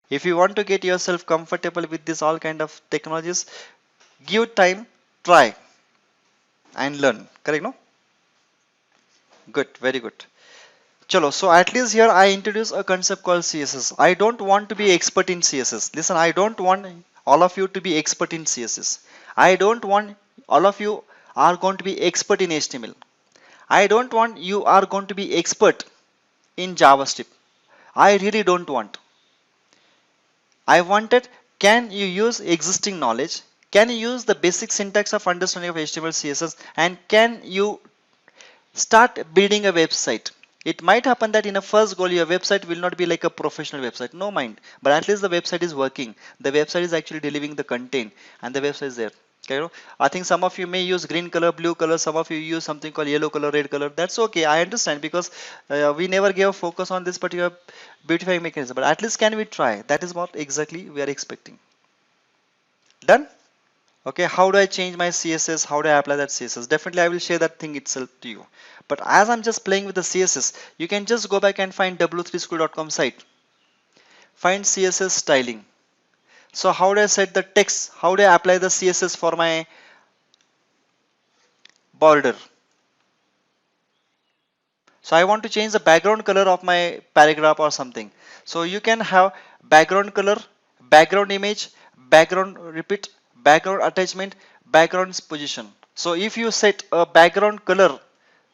If you want to get yourself comfortable with this all kind of technologies, give time, try and learn. Correct, no? Good, very good. Chalo, so at least here I introduce a concept called CSS. I don't want to be expert in CSS. Listen, I don't want all of you to be expert in CSS. I don't want all of you are going to be expert in HTML. I don't want you are going to be expert in JavaScript. I really don't want. I wanted, can you use existing knowledge? Can you use the basic syntax of understanding of HTML, CSS, and can you start building a website? It might happen that in a first goal your website will not be like a professional website, no mind, but at least the website is working, the website is actually delivering the content and the website is there. Okay, I think some of you may use green color, blue color, some of you use something called yellow color, red color. That's okay, I understand, because we never gave focus on this particular beautifying mechanism, but at least can we try? That is what exactly we are expecting. Done. Okay, how do I change my CSS? How do I apply that CSS? Definitely I will share that thing itself to you, but as I'm just playing with the CSS, you can just go back and find w3school.com site, find CSS styling. So how do I set the text? How do I apply the CSS for my border? So I want to change the background color of my paragraph or something, so you can have background color, background image, background repeat, background attachment, background's position. So if you set a background color,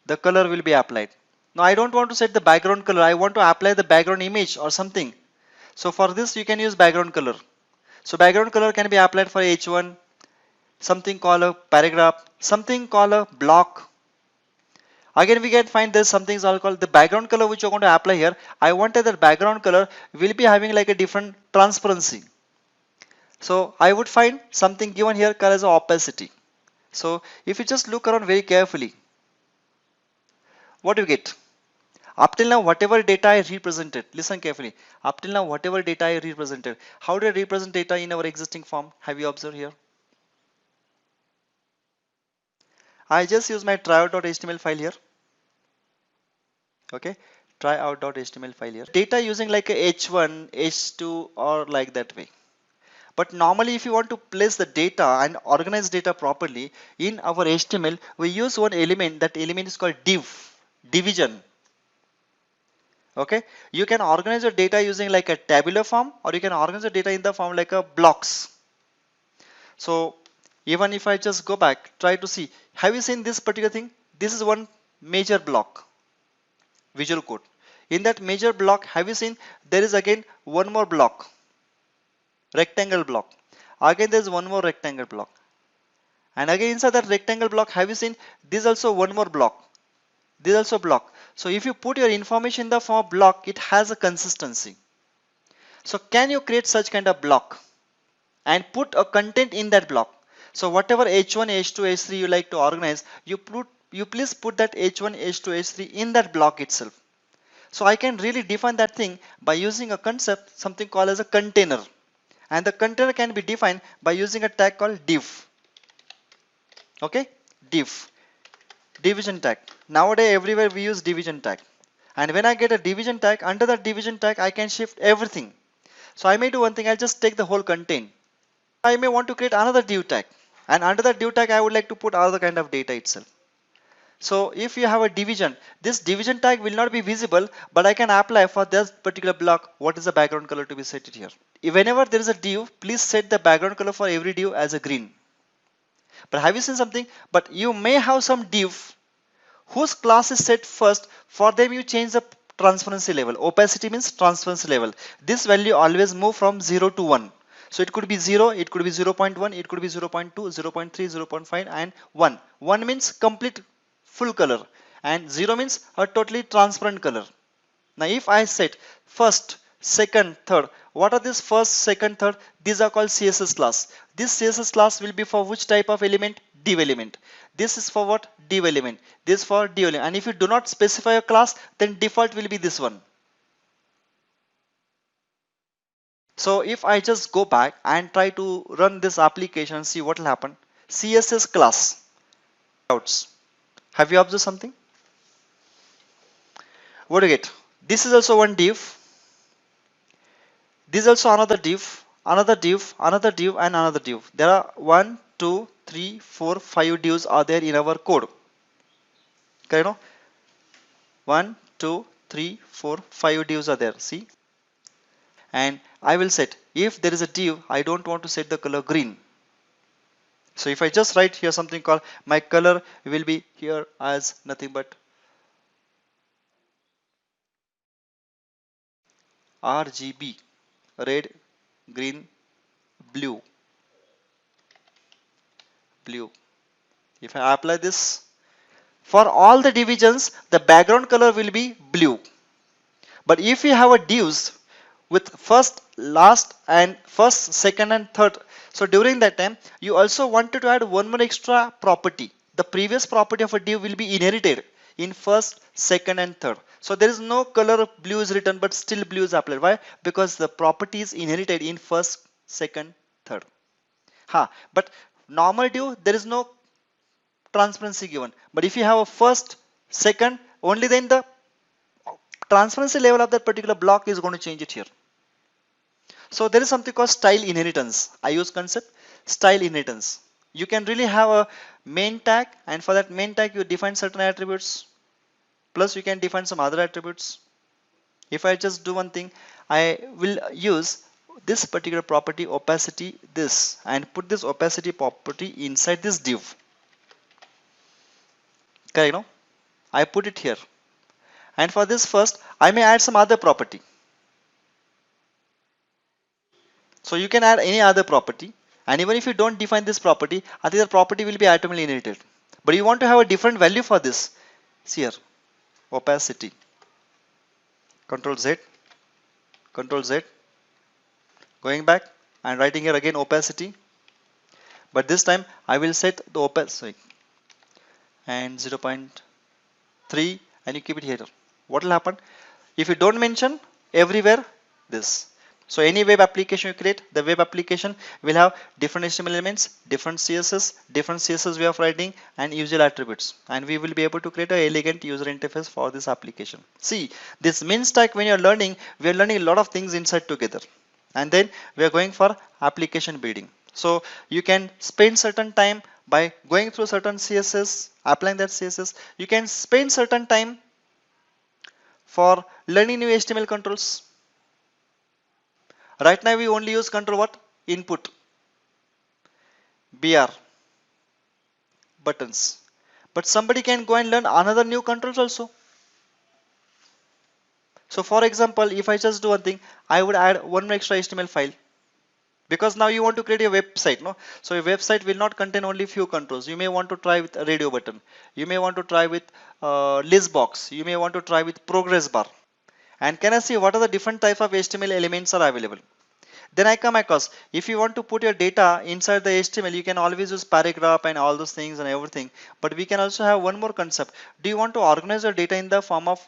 the color will be applied. Now I don't want to set the background color, I want to apply the background image or something. So for this you can use background color. So background color can be applied for h1, something called a paragraph, something called a block. Again we can find there's something called the background color which you're going to apply here. I wanted that background color will be having like a different transparency. So I would find something given here called as opacity. So if you just look around very carefully, what do you get? Up till now, whatever data I represented, listen carefully. Up till now, whatever data I represented, how do I represent data in our existing form? Have you observed here? I just use my tryout.html file here. Okay, tryout.html file here. Data using like a h1, h2, or like that way. But normally, if you want to place the data and organize data properly in our HTML, we use one element. That element is called div, division. Okay, you can organize your data using like a tabular form, or you can organize your data in the form like a blocks. So even if I just go back, try to see, have you seen this particular thing? This is one major block, visual code. In that major block, have you seen there is again one more block, rectangle block. Again there is one more rectangle block, and again inside that rectangle block, have you seen this also one more block, this also block. So if you put your information in the form of block, it has a consistency. So can you create such kind of block and put a content in that block? So whatever h1, h2, h3 you like to organize, you please put that h1, h2, h3 in that block itself. So I can really define that thing by using a concept, something called as a container, and the container can be defined by using a tag called div. Okay, div, division tag. Nowadays everywhere we use division tag, and when I get a division tag, under that division tag I can shift everything. So I may do one thing, I'll just take the whole content. I may want to create another div tag, and under that div tag I would like to put other kind of data itself. So if you have a division, this division tag will not be visible, but I can apply for this particular block what is the background color to be set it here. Whenever there is a div, please set the background color for every div as a green. But have you seen something? But you may have some div whose class is set first. For them you change the transparency level. Opacity means transparency level. This value always move from 0 to 1. So it could be 0, it could be 0.1, it could be 0.2, 0.3, 0.5 and 1. 1 means complete full color and 0 means a totally transparent color. Now if I set first, second, third, what are these first, second, third? These are called CSS class. This CSS class will be for which type of element? Div element. This is for what? Div element. This for div element. And if you do not specify a class, then default will be this one. So if I just go back and try to run this application and see what will happen. CSS class. Have you observed something? What do you get? This is also one div. This is also another div, another div, another div, and another div. There are 1 2 3 4 5 divs are there in our code. Okay, you know, 1 2 3 4 5 divs are there, see. And I will set, if there is a div I don't want to set the color green, so if I just write here something called my color will be here as nothing but RGB, red, green, blue, blue. If I apply this, for all the divisions the background color will be blue. But if you have a divs with first, last, and first, second, and third, so during that time you also wanted to add one more extra property. The previous property of a div will be inherited in first, second, and third. So there is no color blue is written, but still blue is applied. Why? Because the property is inherited in first, second, third. But normal div there is no transparency given. But if you have a first, second, only then the transparency level of that particular block is going to change it here. So there is something called style inheritance. I use concept style inheritance. You can really have a main tag, and for that main tag you define certain attributes, plus you can define some other attributes. If I just do one thing, I will use this particular property opacity this and put this opacity property inside this div. Okay, you know, I put it here, and for this first I may add some other property. So you can add any other property, and even if you don't define this property, I think the property will be automatically inherited. But you want to have a different value for this. See here, opacity, Control Z, Control Z, going back and writing here again opacity. But this time I will set the opacity and 0.3, and you keep it here. What will happen if you don't mention everywhere this? So any web application you create, the web application will have different HTML elements, different CSS way of writing, and user attributes, and we will be able to create an elegant user interface for this application. See, this min stack, when you're learning, we are learning a lot of things inside together, and then we are going for application building. So you can spend certain time by going through certain CSS, applying that CSS. You can spend certain time for learning new HTML controls. Right now we only use control what? Input, BR, buttons. But somebody can go and learn another new controls also. So for example, if I just do one thing, I would add one more extra HTML file. Because now you want to create a website, no? So a website will not contain only few controls. You may want to try with a radio button. You may want to try with list box. You may want to try with progress bar. And can I see what are the different types of HTML elements are available? Then I come across, if you want to put your data inside the HTML, you can always use paragraph and all those things and everything. But we can also have one more concept. Do you want to organize your data in the form of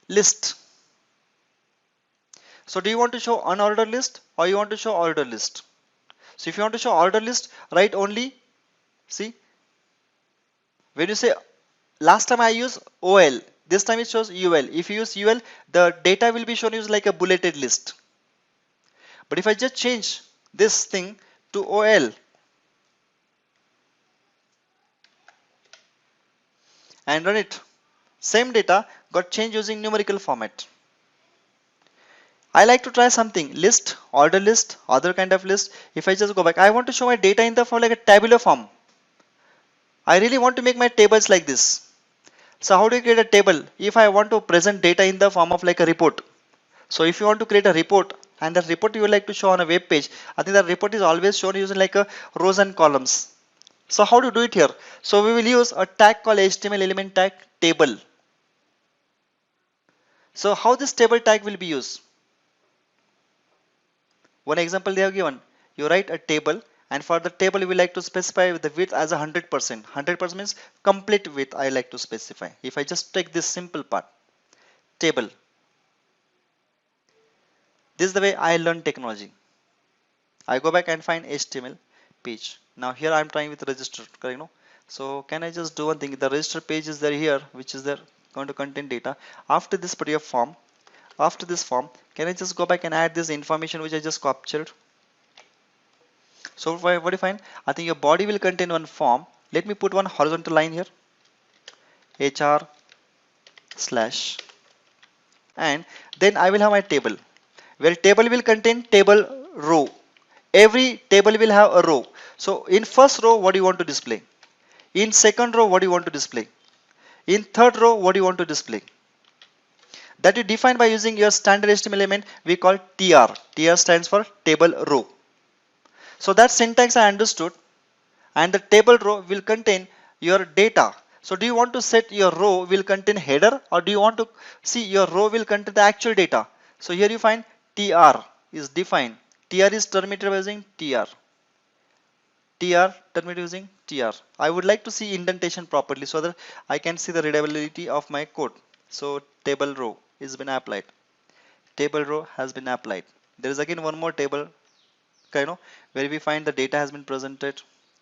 list? So do you want to show unordered list or you want to show ordered list? So if you want to show ordered list, write only, see, when you say last time I use OL, this time it shows UL. If you use UL, the data will be shown as like a bulleted list. But if I just change this thing to OL and run it, same data got changed using numerical format. I like to try something, list, order list, other kind of list. If I just go back, I want to show my data in the form like a tabular form. I really want to make my tables like this. So how do you create a table? If I want to present data in the form of like a report. So if you want to create a report, and that report you would like to show on a web page, I think that report is always shown using like a rows and columns. So how to do it here? So we will use a tag called HTML element tag table. So how this table tag will be used? One example they have given. You write a table, and for the table you will like to specify the width as 100%. 100% means complete width I like to specify. If I just take this simple part, table. This is the way I learn technology. I go back and find HTML page. Now here I am trying with register, correct? No? So can I just do one thing? The register page is there here, which is there going to contain data. After this particular form, After this form, can I just go back and add this information which I just captured? So what do you find? I think your body will contain one form. Let me put one horizontal line here, HR slash, and then I will have my table, where table will contain table row. Every table will have a row. So in first row, what do you want to display? In second row, what do you want to display? In third row, what do you want to display? That you define by using your standard HTML element we call TR. TR stands for table row. So that syntax I understood, and the table row will contain your data. So do you want to set your row will contain header, or do you want to see your row will contain the actual data? So here you find TR is defined. TR is terminated by using TR. TR terminated using TR. I would like to see indentation properly so that I can see the readability of my code. So table row is been applied. Table row has been applied. There is again one more table, where we find the data has been presented.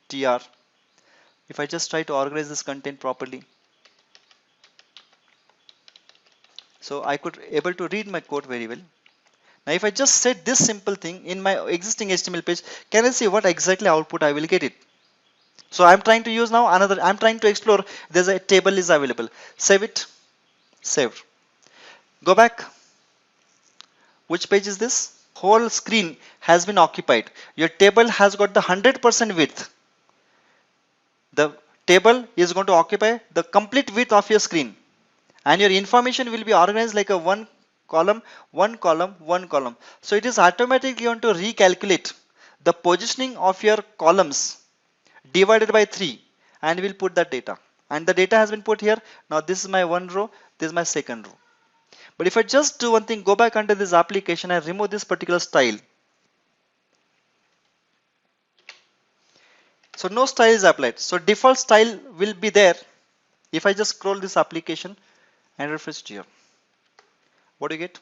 TR. If I just try to organize this content properly, so I could able to read my code very well. Now if I just set this simple thing in my existing HTML page, can I see what exactly output I will get it? So I'm trying to use now another, I'm trying to explore, there's a table is available. Save it, saved. Go back. Which page is this? Whole screen has been occupied. Your table has got the 100% width. The table is going to occupy the complete width of your screen, and your information will be organized like a one column, one column, one column. So it is automatically going to recalculate the positioning of your columns divided by 3, and will put that data, and the data has been put here. Now this is my one row, this is my second row. But if I just do one thing, go back under this application and remove this particular style. So no style is applied. So default style will be there. If I just scroll this application and refresh it here, what do you get?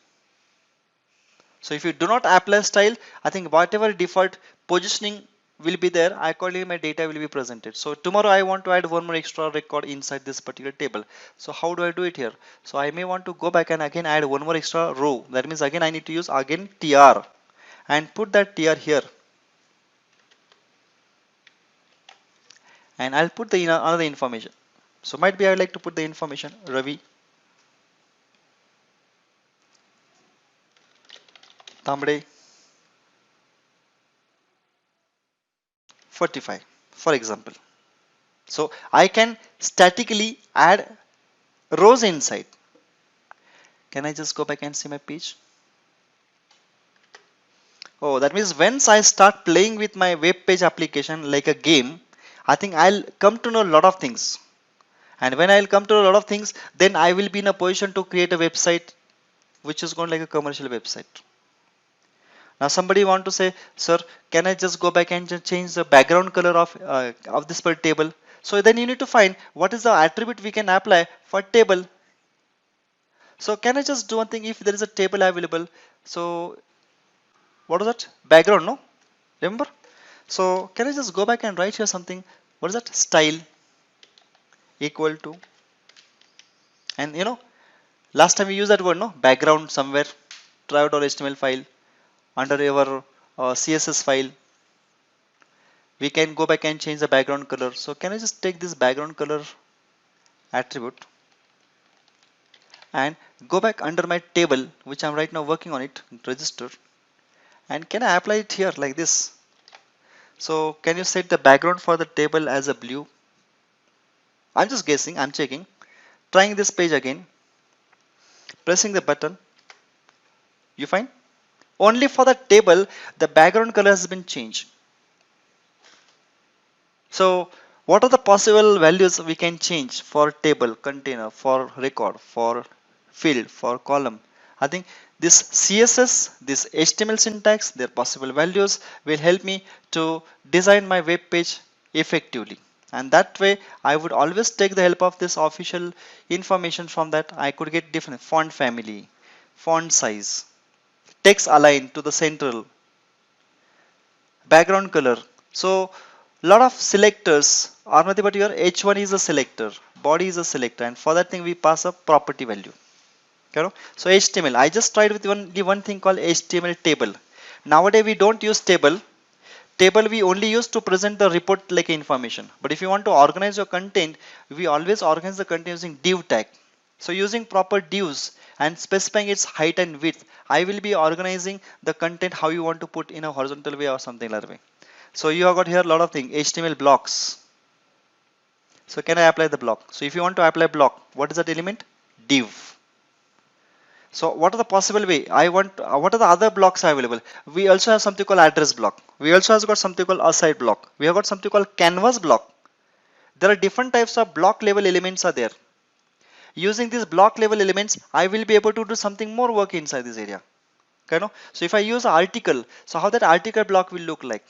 So if you do not apply style, I think whatever default positioning will be there, accordingly my data will be presented. So tomorrow I want to add one more extra record inside this particular table. So how do I do it here? So I may want to go back and again add one more extra row. That means again I need to use again TR and put that TR here. And I'll put the another information. So might be I would like to put the information Ravi Tamde 45, for example. So I can statically add rows inside. Can I just go back and see my page? Oh, that means once I start playing with my web page application like a game, I think I'll come to know a lot of things. And when I'll come to a lot of things, then I will be in a position to create a website which is going like a commercial website. Now somebody want to say, sir, can I just go back and just change the background color of this per table? So then you need to find what is the attribute we can apply for table. So can I just do one thing? If there is a table available, so what is that? Background, no? Remember? So can I just go back and write here something? What is that? Style equal to, and last time we used that word, no? Background somewhere. Try out our HTML file under your CSS file. We can go back and change the background color. So can I just take this background color attribute and go back under my table, which I'm right now working on it, register, and can I apply it here like this? So can you set the background for the table as a blue? I'm just guessing, I'm checking, trying this page again, pressing the button. You find only for the table the background color has been changed. So what are the possible values we can change for table, container, for record, for field, for column? I think this CSS, this HTML syntax, their possible values will help me to design my web page effectively. And that way I would always take the help of this official information. From that I could get different font family, font size, text align to the central, background color. So lot of selectors are nothing but your h1 is a selector, body is a selector, and for that thing we pass a property value. You know? So HTML, I just tried with the one thing called HTML table. Nowadays we don't use table we only use to present the report like information, but if you want to organize your content, we always organize the content using div tag. So using proper divs and specifying its height and width, I will be organizing the content how you want to put in a horizontal way or something like that way. So you have got here a lot of things, HTML blocks. So can I apply the block? So if you want to apply block, what is that element? Div. So what are the possible way? What are the other blocks available? We also have something called address block. We also have got something called aside block. We have got something called canvas block. There are different types of block level elements are there. Using these block level elements, I will be able to do something more work inside this area. Okay, no? So if I use an article, so how that article block will look like?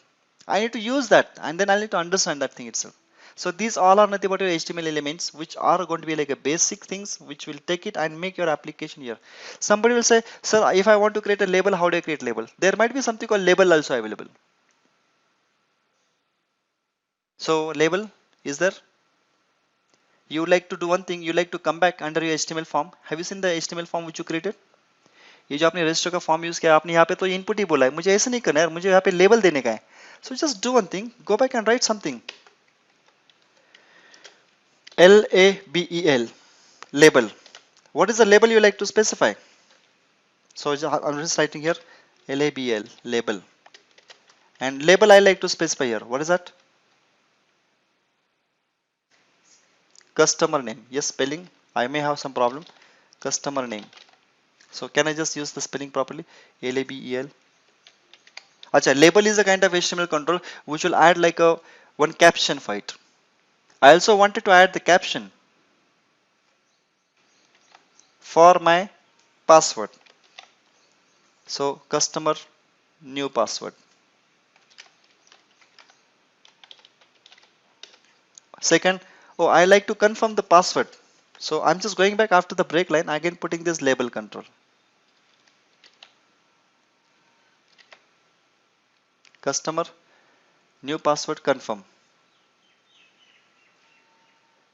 I need to use that, and then I need to understand that thing itself. So these all are nothing but your HTML elements, which are going to be like a basic things, which will take it and make your application here. Somebody will say, sir, if I want to create a label, how do I create label? There might be something called label also available. So label is there. You like to do one thing, you like to come back under your HTML form. Have you seen the HTML form which you created? ये जो आपने register का form use किया, आपने यहाँ पे तो input ही बोला है, मुझे ऐसे नहीं करना है, मुझे यहाँ पे लेबल देने का है. So just do one thing, go back and write something. LABEL, label. What is the label you like to specify? So I'm just writing here LABEL, label. And label I like to specify here. What is that? Customer name. Yes, spelling. I may have some problem. Customer name. So can I just use the spelling properly? LABEL. Acha, label is a kind of HTML control which will add like a one caption for it. I also wanted to add the caption for my password. So customer new password. Second, oh, I like to confirm the password. So I'm just going back after the break line, again putting this label control. Customer new password confirm.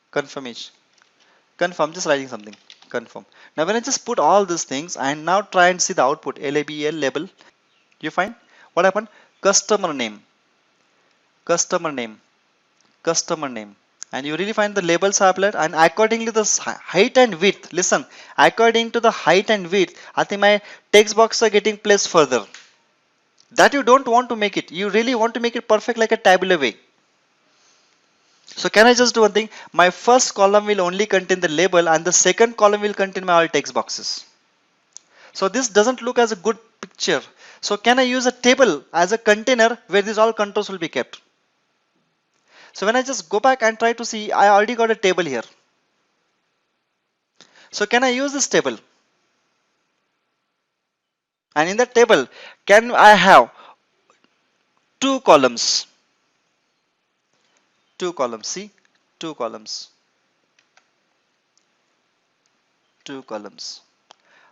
Confirmation. Confirm, just writing something. Confirm. Now when I just put all these things and now try and see the output, LABEL label, you find what happened? Customer name, customer name, customer name. And you really find the labels are applied, and accordingly the height and width, listen, according to the height and width, I think my text box are getting placed further. That you don't want to make it. You really want to make it perfect like a tabular way. So can I just do one thing? My first column will only contain the label and the second column will contain my all text boxes. So this doesn't look as a good picture. So can I use a table as a container where these all controls will be kept? So when I just go back and try to see, I already got a table here. So can I use this table? And in that table, can I have two columns? Two columns, see? Two columns. Two columns.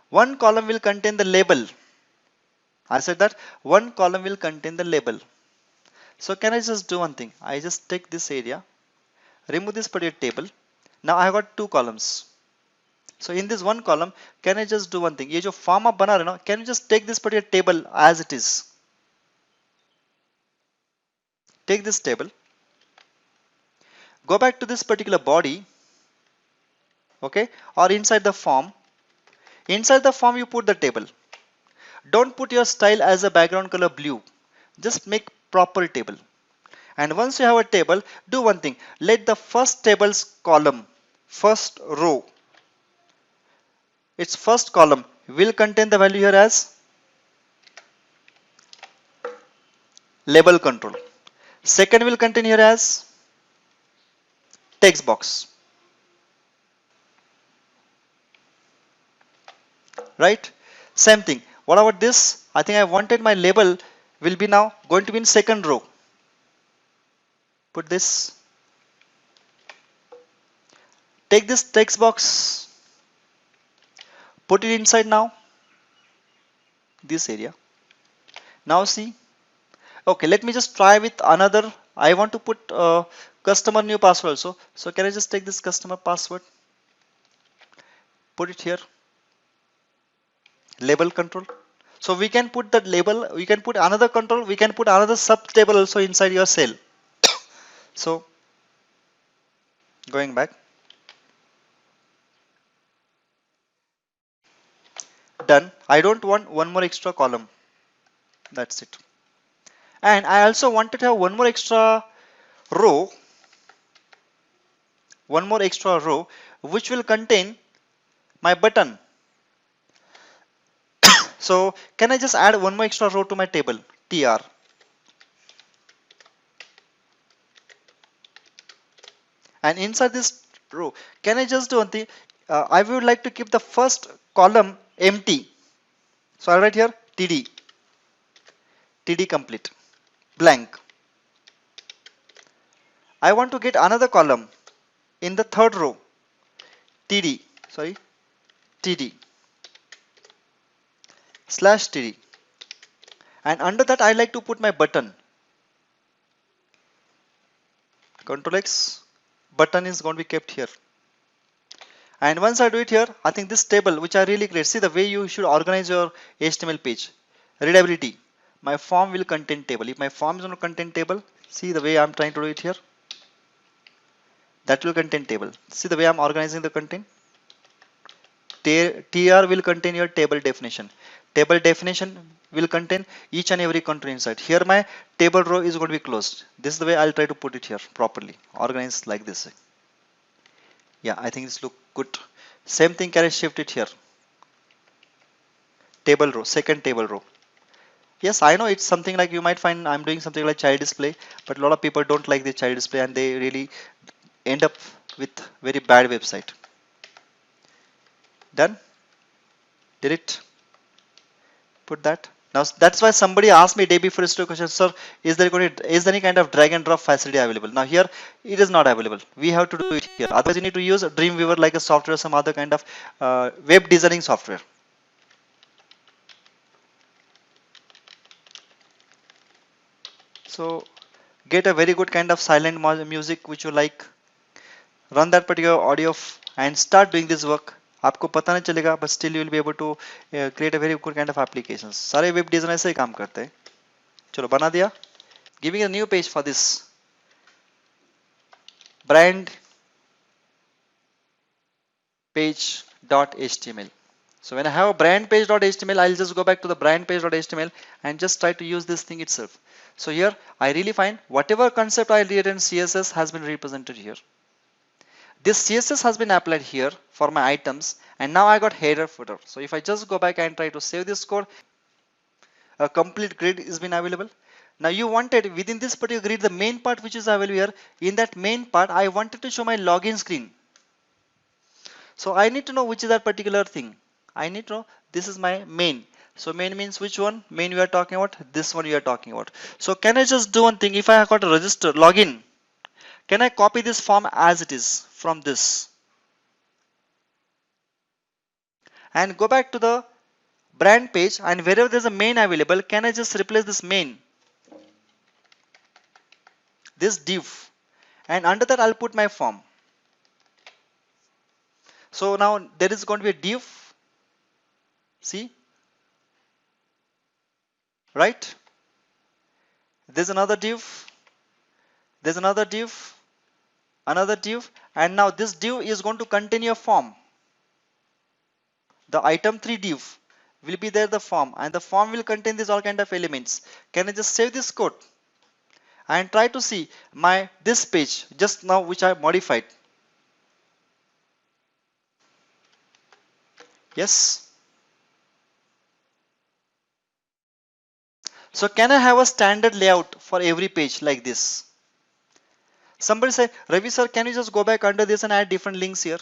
One column will contain the label. I said that one column will contain the label. So can I just do one thing? I just take this area, remove this particular table. Now I have got two columns. So in this one column, can I just do one thing? ये जो form आप बना रहे ना, can you just take this particular table as it is? Take this table, go back to this particular body, okay, or inside the form. Inside the form you put the table. Don't put your style as a background color blue. Just make proper table. And once you have a table, do one thing. Let the first table's column, first row, its first column will contain the value here as label control. Second will contain here as text box. Right? Same thing. What about this? I think I wanted my label will be now going to be in second row. Put this. Take this text box. Put it inside now. This area. Now see. Okay, let me just try with another. I want to put customer new password also. So can I just take this customer password? Put it here. label control. So we can put that label, we can put another control, we can put another sub table also inside your cell. So going back, done. I don't want one more extra column. That's it. And I also wanted to have one more extra row, which will contain my button. So can I just add one more extra row to my table, tr, and inside this row, can I just do one thing? I would like to keep the first column empty. So I'll write here td complete, blank. I want to get another column in the third row, td, sorry, td slash td, and under that I like to put my button. Control X, button is going to be kept here. And once I do it here, I think this table, which I really create, see the way you should organize your HTML page. Readability. My form will contain table. If my form is going to contain table, see the way I'm trying to do it here. That will contain table. See the way I'm organizing the content. TR will contain your table definition. Table definition will contain each and every content inside. Here my table row is going to be closed. This is the way I'll try to put it here properly. Organized like this. Yeah, I think this look good. Same thing, can I shift it here? Table row, second table row. Yes, I know it's something like you might find I'm doing something like child display, but a lot of people don't like the child display and they really end up with very bad website. Done. Did it? Put that. Now that's why somebody asked me day before yesterday question, sir, is there any kind of drag and drop facility available? Now here it is not available. We have to do it here. Otherwise you need to use Dreamweaver like a software, some other kind of web designing software. So get a very good kind of silent music which you like. Run that particular audio and start doing this work. आपको पता नहीं चलेगा, but still you will be able to create a very good kind of applications. सारे web design ऐसे ही काम करते हैं. चलो बना दिया. Giving a new page for this brand page.html. So when I have a brand page.html, I'll just go back to the brand page.html and just try to use this thing itself. So here I really find whatever concept I did in CSS has been represented here. This CSS has been applied here for my items, and now I got header footer. So if I just go back and try to save this code, a complete grid is been available. Now you wanted within this particular grid, the main part which is available here, in that main part I wanted to show my login screen. So I need to know which is that particular thing. I need to know this is my main. So main means which one? Main we are talking about, this one we are talking about. So can I just do one thing? If I have got to register login, can I copy this form as it is from this and go back to the brand page, and wherever there's a main available, can I just replace this main, this div, and under that I'll put my form. So now there is going to be a div, see, right? There's another div, there's another div, another div, and now this div is going to contain your form. The item 3 div will be there, the form, and the form will contain these all kind of elements. Can I just save this code and try to see my this page just now which I modified? Yes. So can I have a standard layout for every page like this? Somebody say, Ravi sir, can you just go back under this and add different links here?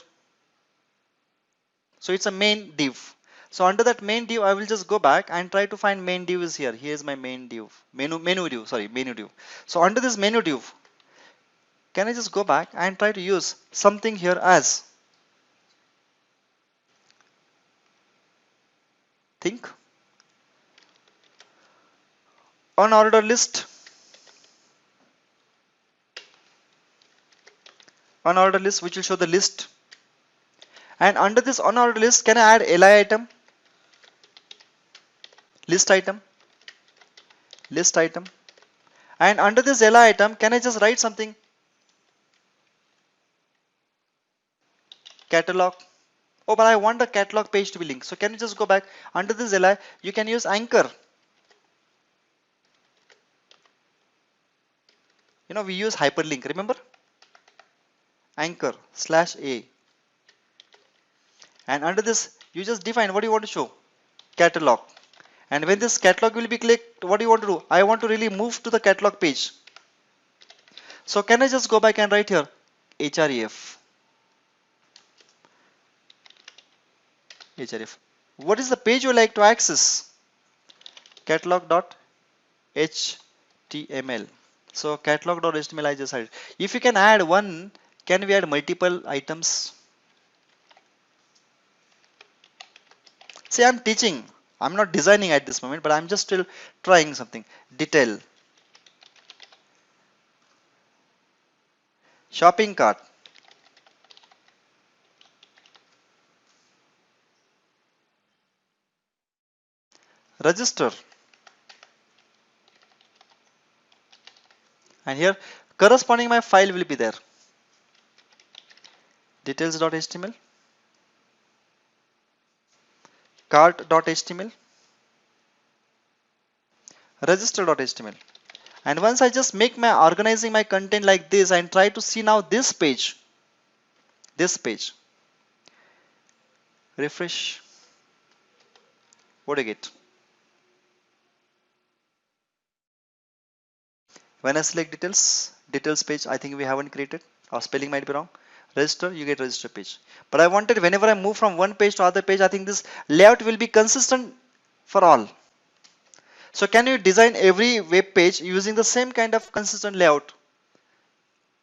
So it's a main div. So under that main div, I will just go back and try to find main div is here. Here's my main div, menu div, sorry, menu div. So under this menu div, can I just go back and try to use something here as think unordered list, unordered list which will show the list, and under this unordered list, can I add li item? list item, list item, and under this li item, can I just write something? Catalog. Oh, but I want the catalog page to be linked. So can you just go back under this li? You can use anchor. You know, we use hyperlink, remember? Anchor /a. And under this, you just define what do you want to show? Catalog. And when this catalog will be clicked, what do you want to do? I want to really move to the catalog page. So can I just go back and write here href? href. What is the page you like to access? Catalog.html. So catalog.html I just added. If you can add one, can we add multiple items? See, I'm teaching. I'm not designing at this moment, but I'm just still trying something. Detail. Shopping cart. Register. And here corresponding my file will be there. Details.html. Cart.html. Register.html. And once I just make my organizing my content like this and try to see now this page, refresh, what do you get? When I select details page, I think we haven't created, or spelling might be wrong. Register, you get register page. But I wanted whenever I move from one page to other page, I think this layout will be consistent for all. So can you design every web page using the same kind of consistent layout?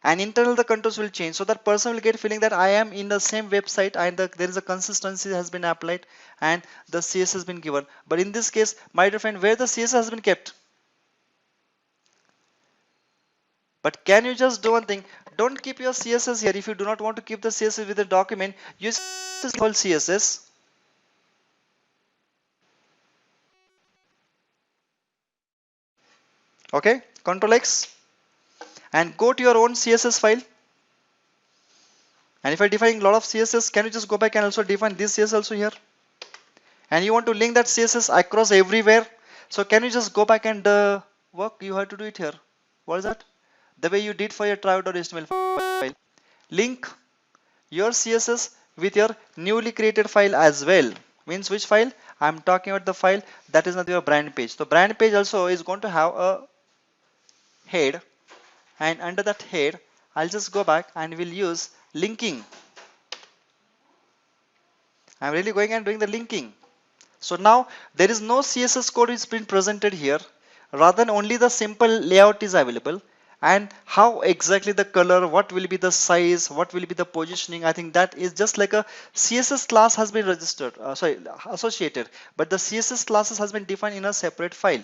And internal the controls will change, so that person will get feeling that I am in the same website and there is a consistency has been applied and the CS has been given. But in this case, my dear friend, where the CS has been kept? But can you just do one thing? Don't keep your CSS here. If you do not want to keep the CSS with the document, use whole CSS. Okay, Control X and go to your own CSS file. And if I define a lot of CSS, can you just go back and also define this CSS also here? And you want to link that CSS across everywhere. So can you just go back and work? You have to do it here. What is that? The way you did for your try.html file. Link your CSS with your newly created file as well. Means which file? I'm talking about the file that is not your brand page. So brand page also is going to have a head, and under that head I'll just go back and we'll use linking. I'm really going and doing the linking. So now there is no CSS code is been presented here, rather than only the simple layout is available. And how exactly the color, what will be the size, what will be the positioning, I think that is just like a CSS class has been registered, associated, but the CSS classes has been defined in a separate file.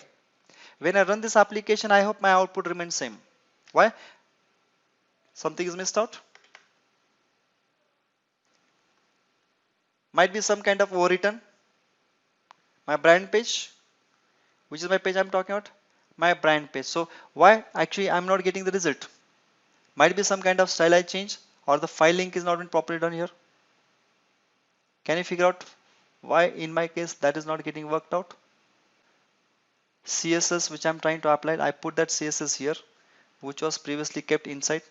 When I run this application, I hope my output remains same. Why? Something is missed out? Might be some kind of overwritten. My brand page, which is my page I'm talking about, my brand page. So why actually I'm not getting the result? Might be some kind of style I change, or the file link is not been properly done here. Can you figure out why in my case that is not getting worked out? CSS which I'm trying to apply, I put that CSS here, which was previously kept inside.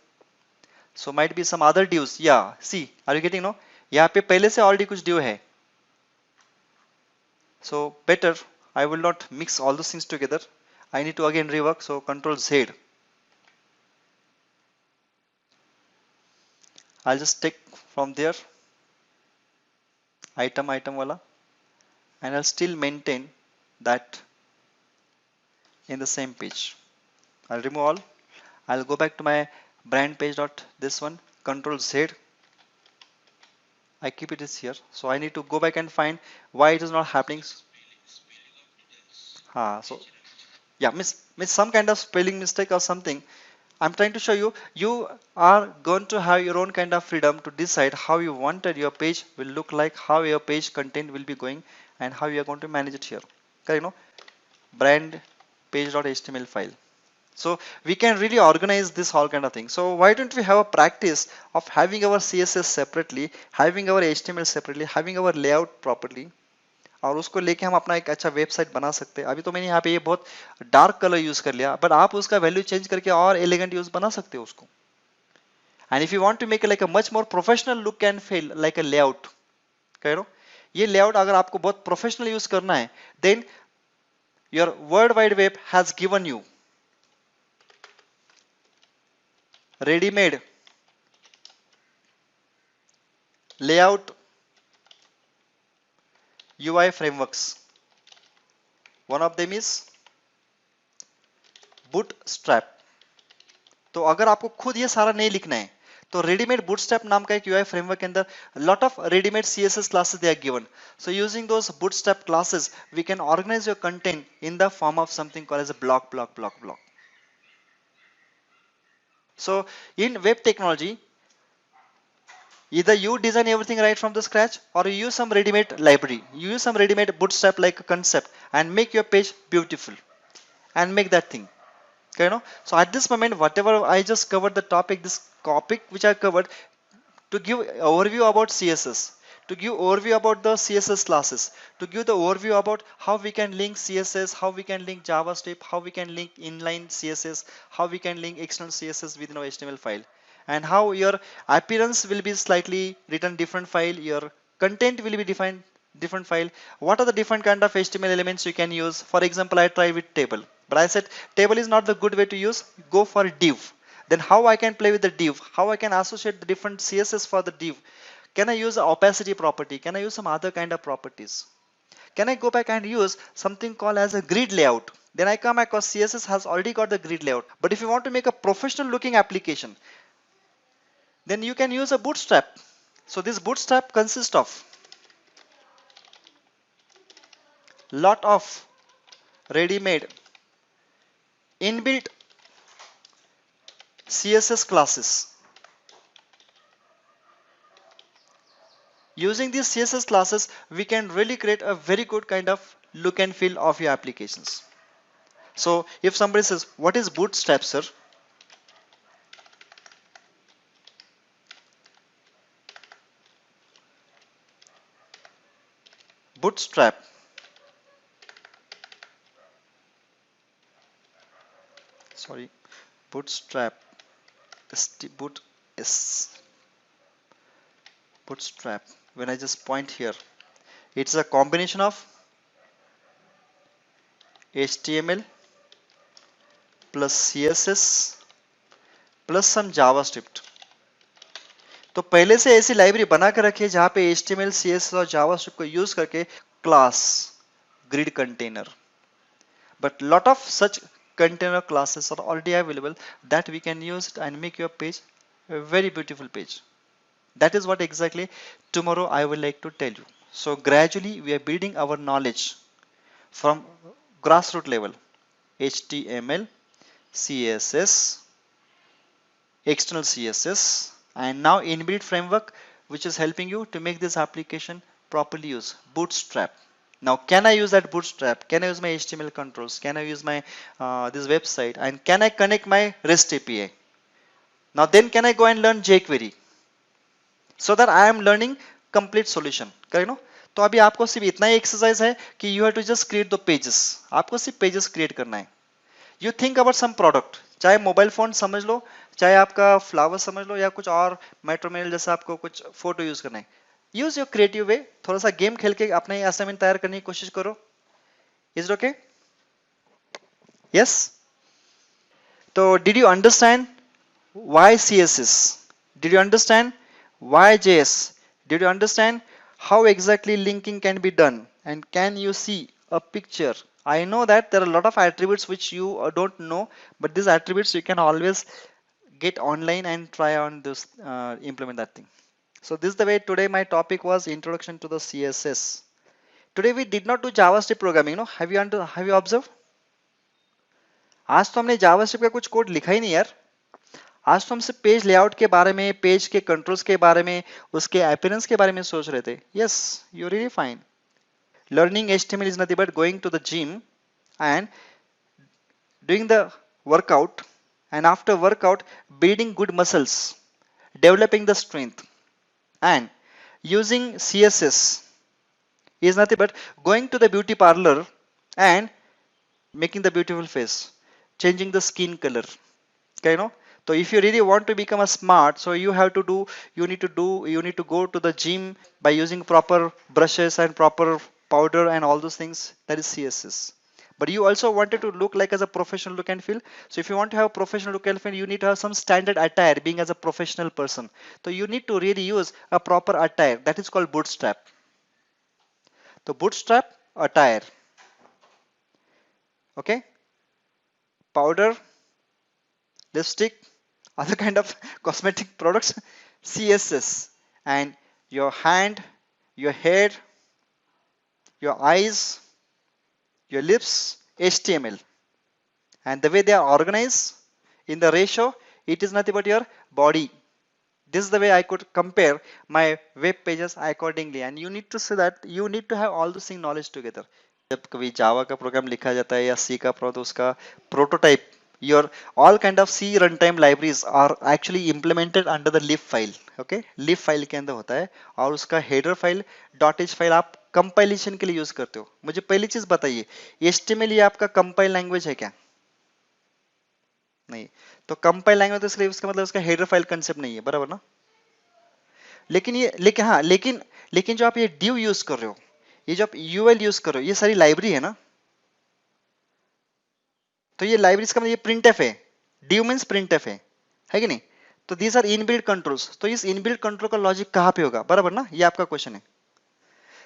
So might be some other divs. Yeah, see, are you getting no? यहाँ पे पहले से already कुछ div है. So better I will not mix all those things together. I need to again rework. So Control Z. I'll just take from there item wala, and I'll still maintain that in the same page. I'll remove all. I'll go back to my brand page dot this one. Control Z. I keep it is here. So I need to go back and find why it is not happening. So yeah, miss some kind of spelling mistake or something. I'm trying to show you, you are going to have your own kind of freedom to decide how you wanted your page will look like, how your page content will be going, and how you are going to manage it here. brand page.html file. So we can really organize this whole kind of thing. So why don't we have a practice of having our CSS separately, having our HTML separately, having our layout properly, और उसको लेके हम अपना एक अच्छा website बना सकते हैं. अभी तो मैंने यहाँ पे ये बहुत डार्क कलर यूज कर लिया, बट आप उसका वैल्यू चेंज करके और एलिगेंट यूज बना सकते हो उसको. And if you want to make like a much more professional look and feel like a layout, ये लेआउट अगर आपको बहुत प्रोफेशनल यूज करना है, then your world wide web has given you ready-made layout UI frameworks. One of them is Bootstrap. तो अगर आपको खुद ये सारा नहीं लिखना है, तो रेडीमेड बूटस्ट्रैप नाम का एक यूआई फ्रेमवर्क के अंदर lot of readymade CSS classes they are given. So using those Bootstrap classes we can organise your content in the form of something called as a block. So in web technology, either you design everything right from the scratch, or you use some ready-made library, you use some ready-made bootstrap like concept and make your page beautiful and make that thing. So at this moment, whatever I just covered the topic, this topic which I covered, to give overview about CSS, to give overview about the CSS classes, to give the overview about how we can link CSS, how we can link JavaScript, how we can link inline CSS, how we can link external CSS within our HTML file, and how your appearance will be slightly written different file, your content will be defined different file. What are the different kind of HTML elements you can use? For example, I tried with table, but I said table is not the good way to use, go for div. Then how I can play with the div, how I can associate the different CSS for the div. Can I use the opacity property? Can I use some other kind of properties? Can I go back and use something called as a grid layout? Then I come across CSS has already got the grid layout. But if you want to make a professional looking application, then you can use a bootstrap. So this bootstrap consists of lot of ready-made inbuilt CSS classes. Using these CSS classes, we can really create a very good kind of look and feel of your applications. So if somebody says, what is Bootstrap, sir? Bootstrap. Sorry, Bootstrap. Bootstrap. When I just point here, it's a combination of HTML plus CSS plus some JavaScript. तो पहले से ऐसी library बना कर रखिए जहां पे HTML, CSS और JavaScript को यूज करके class, grid container, but lot of such container classes are already available that we can use it and make your page a very beautiful page. That is what exactly tomorrow I would like to tell you. So gradually we are building our knowledge from grassroots level, HTML, CSS, external CSS, and now inbuilt framework which is helping you to make this application properly use Bootstrap. Now can I use that Bootstrap? Can I use my HTML controls? Can I use my this website? And can I connect my REST API? Now then can I go and learn jQuery? So that I am learning complete solution. Correct? No? तो अभी आपको सिर्फ इतना ही exercise है कि you have to just create the pages. आपको सिर्फ pages create करना है. You think about some product, चाहे मोबाइल फोन समझ लो, चाहे आपका फ्लावर समझ लो, या कुछ और मेट्रोमेल जैसा आपको कुछ फोटो यूज करना है. यूज योर क्रिएटिव वे, थोड़ा सा गेम खेल के अपना असाइनमेंट तैयार करने की कोशिश करो. Is it okay? यस. तो did you understand why CSS? Did you understand why JS? Did you understand how exactly linking can be done, and can you see a picture? I know that there are a lot of attributes which you don't know, but these attributes you can always get online and try on this, implement that thing. So this is the way today my topic was introduction to the CSS. Today we did not do JavaScript programming, no? Have you observed? आज तो हमने JavaScript का कुछ code लिखा ही नहीं यार. आज तो हम सिर्फ पेज लेआउट के बारे में, पेज के कंट्रोल्स के बारे में, उसके अपीयरेंस के बारे में सोच रहे थे. Yes, you really fine. Learning HTML is nothing but going to the gym and doing the workout, and after workout building good muscles, developing the strength. And using CSS is nothing but going to the beauty parlor and making the beautiful face, changing the skin color. Okay, you know. So if you really want to become a smart, so you need to go to the gym by using proper brushes and proper powder and all those things. That is CSS. But you also wanted to look like as a professional look and feel. So if you want to have a professional look and feel, you need to have some standard attire being as a professional person. So you need to really use a proper attire. That is called bootstrap. The bootstrap attire. Okay, powder, lipstick, other kind of cosmetic products, CSS, and your hand, your hair, your eyes, your lips, HTML. And the way they are organized in the ratio, it is nothing but your body. This is the way I could compare my web pages accordingly. And you need to say that you need to have all the same knowledge together. जब कभी जावा का programme लिखा जाता है या सी का तो उसका prototype, your all kind of C runtime libraries are actually implemented under the lib file. Okay, lib file के अंदर होता है और उसका header file .h फाइल आप कंपाइलेशन के लिए यूज करते हो. मुझे पहली चीज बताइए, HTML ये आपका कंपाइल लैंग्वेज है क्या? नहीं. तो कंपाइल लैंग्वेज तो इसलिए उसका मतलब उसका हेडर फाइल कंसेप्ट नहीं है, बराबर ना? लेकिन जो आप ये div यूज कर रहे हो, ये जो आप UL यूज कर रहे हो, ये सारी लाइब्रेरी है ना. तो ये लाइब्रेरीज का मतलब ये printf है. div मींस printf है कि नहीं? तो these are inbuilt controls. तो इस inbuilt control का लॉजिक कहाँ पे होगा, बराबर ना? ये आपका क्वेश्चन है.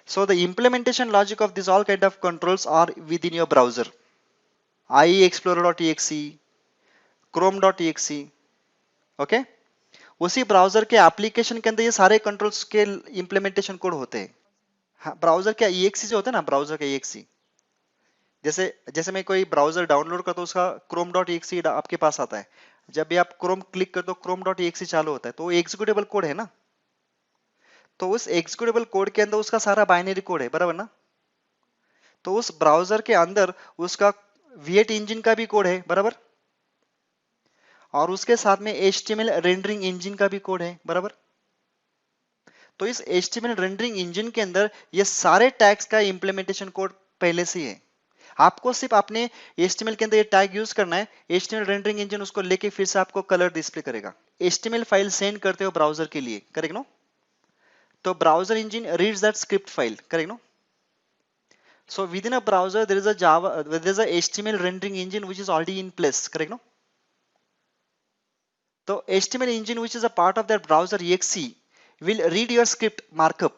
So the implementation logic of these all kind of controls are within your browser. IExplorer.exe, Chrome.exe. Okay, उसी ब्राउजर के एप्लीकेशन के अंदर ये सारे कंट्रोल्स के इंप्लीमेंटेशन कोड होते हैं. हाँ, ब्राउजर का EXE जो होता है ना, ब्राउजर का EXE, जैसे जैसे मैं कोई ब्राउजर डाउनलोड करता हूँ उसका chrome.exe आपके पास आता है. जब भी आप क्रोम क्लिक करते हो chrome.exe चालू होता है, तो वो एग्जीक्यूटेबल कोड है ना. तो उस एग्जीक्यूटेबल कोड के अंदर उसका सारा बाइनरी कोड है, बराबर ना? तो उस ब्राउजर के अंदर उसका V8 इंजन का भी कोड है, बराबर. और उसके साथ में HTML रेंडरिंग इंजन का भी कोड है, बराबर. तो इस HTML रेंडरिंग इंजन के अंदर ये सारे टैग्स का इंप्लीमेंटेशन कोड पहले से ही है. आपको सिर्फ अपने HTML के अंदर ये टैग यूज करना है. HTML रेंडरिंग इंजन उसको लेके फिर से आपको कलर डिस्प्ले करेगा. HTML फाइल सेंड करते हो ब्राउजर के लिए, करेक्ट नो? तो browser engine reads that script file, correct no? So within a browser there is a HTML rendering engine which is already in place, correct no? So HTML engine which is a part of that browser exe will read your script markup.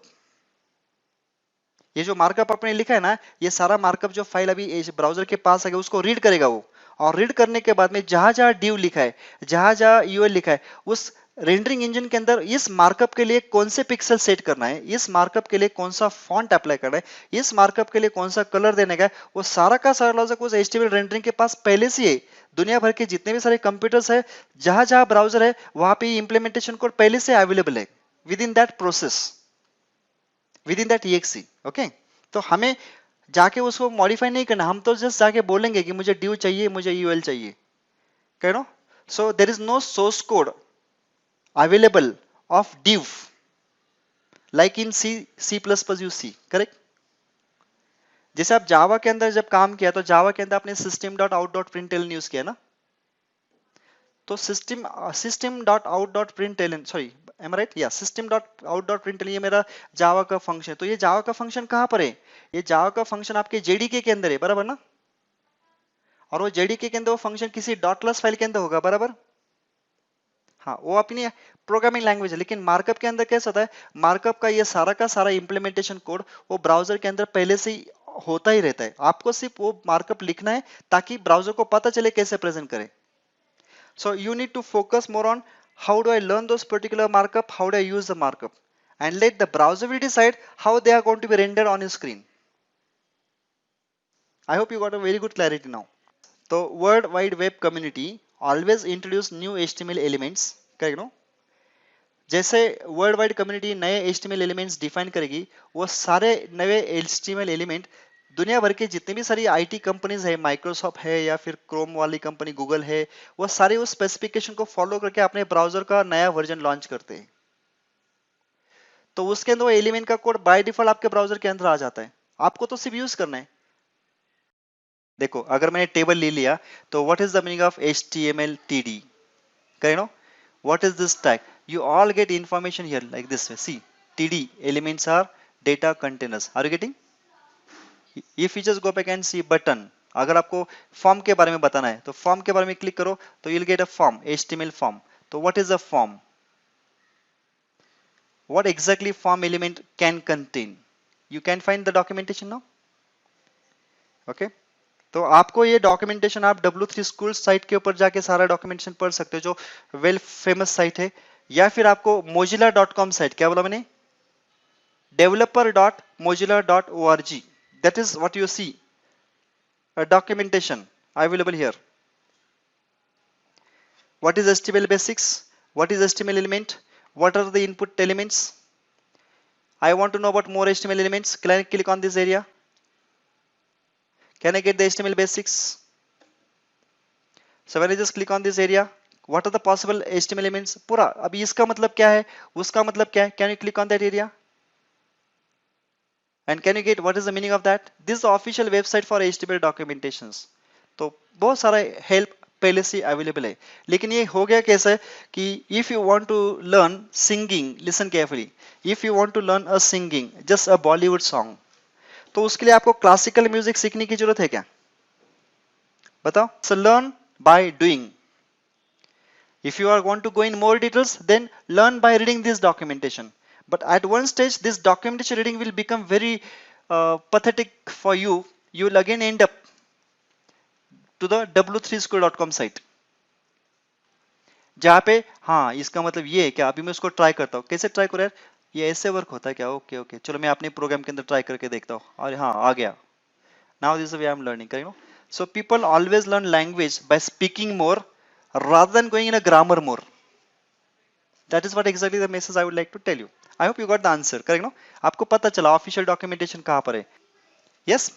ये जो markup आपने लिखा है ना, ये सारा markup जो file अभी ब्राउजर के पास है उसको रीड करेगा वो. और रीड करने के बाद में जहां जहां div लिखा है, जहां जहां UL लिखा है, उस रेंडरिंग इंजन के अंदर इस मार्कअप के लिए कौन से पिक्सल सेट करना है, इस मार्कअप के लिए कौन सा फॉन्ट अप्लाई करना है, इस मार्कअप के लिए कौन सा कलर देने का है, वो सारा का सारा लॉजिक उस HTML रेंडरिंग के पास पहले से है. दुनिया भर के जितने भी सारे कंप्यूटर्स है, जहां जहां ब्राउजर है, वहां पे इंप्लीमेंटेशन कोड पहले से अवेलेबल है with in that process, with in that EXE. Okay, तो हमें जाके उसको मॉडिफाई नहीं करना, हम तो जस्ट जाके बोलेंगे कि मुझे div चाहिए, मुझे UL चाहिए, कह नो. So there is no source code available of div like in C++ you see, correct? जैसे आप जावा के अंदर जब काम किया तो जावा के अंदर आपने system.out.println यूज किया ना. तो system.out.println, sorry, am I right? या system.out.println ये मेरा जावा का फंक्शन है. तो ये जावा का फंक्शन कहां पर है? ये जावा का फंक्शन आपके JDK के अंदर है, बराबर ना? और वो JDK के अंदर वो फंक्शन किसी डॉटलेस फाइल के अंदर होगा, बराबर. हाँ, वो अपनी प्रोग्रामिंग लैंग्वेज है. लेकिन मार्कअप के अंदर कैसा होता है, मार्कअप का सारा इंप्लीमेंटेशन कोड वो ब्राउजर के अंदर पहले से ही होता ही रहता है. आपको सिर्फ वो मार्कअप लिखना है ताकि ब्राउजर को पता चले कैसे प्रेजेंट करे. So you need to focus more on how do I learn those particular markup, how do I use the markup, and let the browser will decide how they are going to be rendered on your screen. I hope you got a very good clarity now. So World Wide Web community always introduce new HTML elements, correct no? जैसे world wide community नए HTML elements define करेगी, वो सारे नए HTML element दुनिया भर के जितने भी सारी आईटी कंपनीज है, माइक्रोसॉफ्ट है या फिर क्रोम वाली कंपनी गूगल है, वो सारे उस स्पेसिफिकेशन को फॉलो करके अपने ब्राउजर का नया वर्जन लॉन्च करते हैं। तो उसके अंदर वो एलिमेंट का कोड बाय डिफॉल्ट आपके ब्राउजर के अंदर आ जाता है, आपको तो सिर्फ यूज करना है। देखो अगर मैंने टेबल ले लिया तो what is the meaning of HTML TD? you know what is this tag? You all get information here like this way. See, TD elements are data containers. Are you getting? If you just go back and see button, अगर आपको form के बारे में बताना है तो form के बारे में क्लिक करो तो you'll get a form, HTML form. तो what is a form? What exactly form element can contain? You can find the documentation now. Okay. तो आपको ये डॉक्यूमेंटेशन आप W3 स्कूल साइट के ऊपर जाके सारा डॉक्यूमेंटेशन पढ़ सकते हो, जो वेल फेमस साइट है, या फिर आपको mozilla.com साइट, क्या बोला मैंने, developer.mozilla.org, that is what you see a documentation available here. What is HTML basics? What is HTML element? What are the input elements? I want to know about more HTML elements. Can I click on this area? Can I get the HTML basics? So when I just click on this area, what are the possible HTML elements? पूरा, अभी इसका मतलब क्या है, उसका मतलब क्या है? Can you click on that area? And can you get what is the meaning of that? This is the official website for HTML documentations. तो बहुत सारा हेल्प पहले से अवेलेबल है, लेकिन ये हो गया कैसे कि if you want to learn singing, listen carefully, if you want to learn a singing just a Bollywood song, तो उसके लिए आपको क्लासिकल म्यूजिक सीखने की जरूरत है क्या? बताओ. So learn by doing. If you are going to go in more details, then learn by reading this documentation. But at one stage, this documentation reading will become very pathetic for you. You will again end up to the w3school.com site. जहाँ पे हाँ इसका मतलब ये है क्या, अभी मैं उसको ट्राई करता हूँ, कैसे ट्राई करो यार, ये ऐसे वर्क होता है क्या, ओके ओके चलो मैं अपने प्रोग्राम के अंदर ट्राई करके देखता हूँ, और हाँ आ गया. Now this is the way I am learning, you know. So people always learn language by speaking more rather than going in a grammar more. That is what exactly the message I would like to tell you. I hope you got the answer, correct? No? आपको पता चला official documentation कहाँ पर है. Yes?